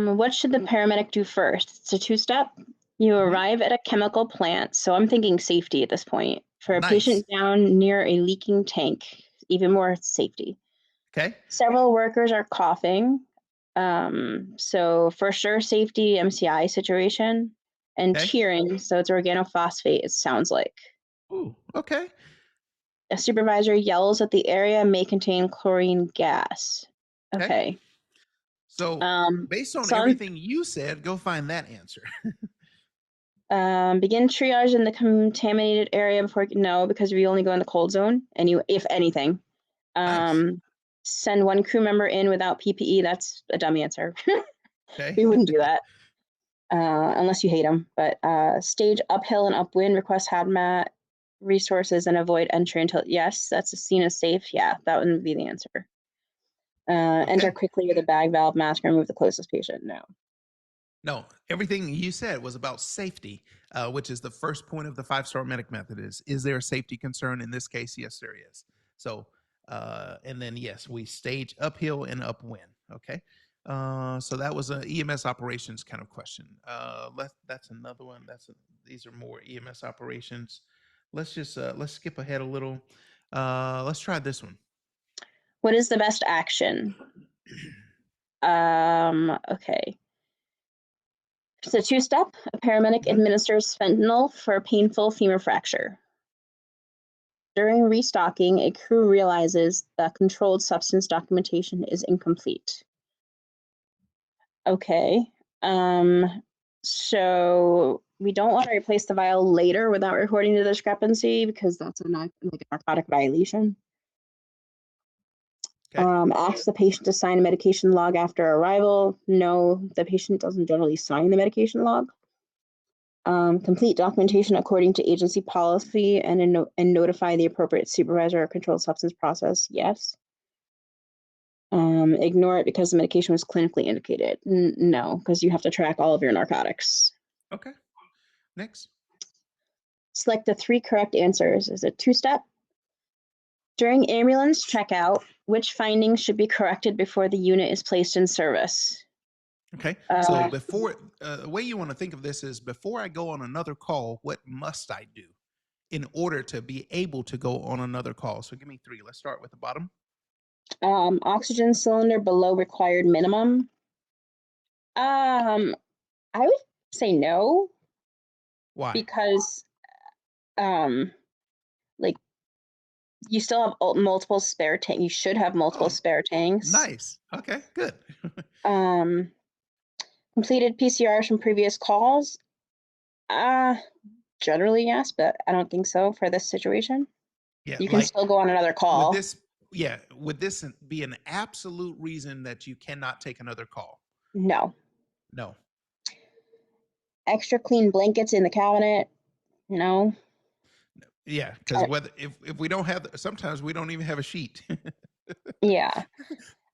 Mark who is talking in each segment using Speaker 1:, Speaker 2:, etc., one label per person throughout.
Speaker 1: What should the paramedic do first? It's a two-step. You arrive at a chemical plant, so I'm thinking safety at this point. For a patient
Speaker 2: Nice.
Speaker 1: down near a leaking tank, even more safety.
Speaker 2: Okay.
Speaker 1: Several workers are coughing. So for sure, safety, MCI situation, and
Speaker 2: Okay.
Speaker 1: cheering. So it's organophosphate, it sounds like.
Speaker 2: Ooh, okay.
Speaker 1: A supervisor yells that the area may contain chlorine gas.
Speaker 2: Okay.
Speaker 1: Okay.
Speaker 2: So based on
Speaker 1: So I'm
Speaker 2: everything you said, go find that answer.
Speaker 1: begin triage in the contaminated area before no, because we only go in the cold zone. If anything,
Speaker 2: Nice.
Speaker 1: send one crew member in without PPE. That's a dumb answer.
Speaker 2: Okay.
Speaker 1: We wouldn't do that unless you hate them. But stage uphill and upwind. Request hazmat resources and avoid entry until yes, that's seen as safe. Yeah, that wouldn't be the answer. Enter
Speaker 2: Okay.
Speaker 1: quickly with a bag, valve, mask, and remove the closest patient. No.
Speaker 2: No, everything you said was about safety, which is the first point of the 5-star medic method is there a safety concern? In this case, yes, there is. So, and then, yes, we stage uphill and upwind. Okay. So that was an EMS operations kind of question. That's another one. These are more EMS operations. Let's just, let's skip ahead a little. Let's try this one.
Speaker 1: What is the best action? Okay. It's a two-step. A paramedic administers fentanyl for a painful femur fracture. During restocking, a crew realizes the controlled substance documentation is incomplete. Okay. So we don't want to replace the vial later without reporting the discrepancy because that's a narcotic violation.
Speaker 2: Okay.
Speaker 1: Ask the patient to sign a medication log after arrival. No, the patient doesn't generally sign the medication log. Complete documentation according to agency policy and notify the appropriate supervisor or controlled substance process. Yes. Ignore it because the medication was clinically indicated. No, because you have to track all of your narcotics.
Speaker 2: Okay. Next.
Speaker 1: Select the 3 correct answers. Is it two-step? During ambulance checkout, which findings should be corrected before the unit is placed in service?
Speaker 2: Okay. So before, the way you want to think of this is before I go on another call, what must I do in order to be able to go on another call? So give me 3. Let's start with the bottom.
Speaker 1: Oxygen cylinder below required minimum. I would say no.
Speaker 2: Why?
Speaker 1: Because like you still have multiple spare tanks. You should have multiple
Speaker 2: Oh,
Speaker 1: spare tanks.
Speaker 2: nice. Okay, good.
Speaker 1: Completed PCRs from previous calls. Generally yes, but I don't think so for this situation.
Speaker 2: Yeah,
Speaker 1: You can
Speaker 2: like
Speaker 1: still go on another
Speaker 2: would
Speaker 1: call.
Speaker 2: this would this be an absolute reason that you cannot take another call?
Speaker 1: No.
Speaker 2: No.
Speaker 1: Extra clean blankets in the cabinet. No.
Speaker 2: Yeah, because whether if we don't have sometimes we don't even have a sheet.
Speaker 1: Yeah.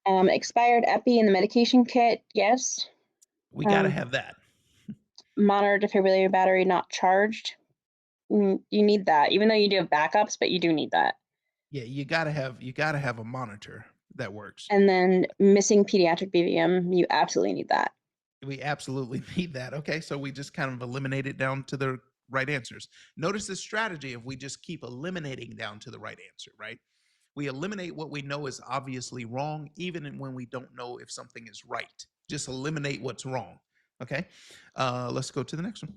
Speaker 1: Expired epi in the medication kit. Yes.
Speaker 2: We got to have that.
Speaker 1: Monitor defibrillator battery not charged. You need that, even though you do have backups, but you do need that.
Speaker 2: Yeah, you got to have a monitor that works.
Speaker 1: And then missing pediatric BVM, you absolutely need that.
Speaker 2: We absolutely need that. Okay, so we just kind of eliminate it down to the right answers. Notice the strategy if we just keep eliminating down to the right answer, right? We eliminate what we know is obviously wrong, even when we don't know if something is right. Just eliminate what's wrong. Okay, let's go to the next one.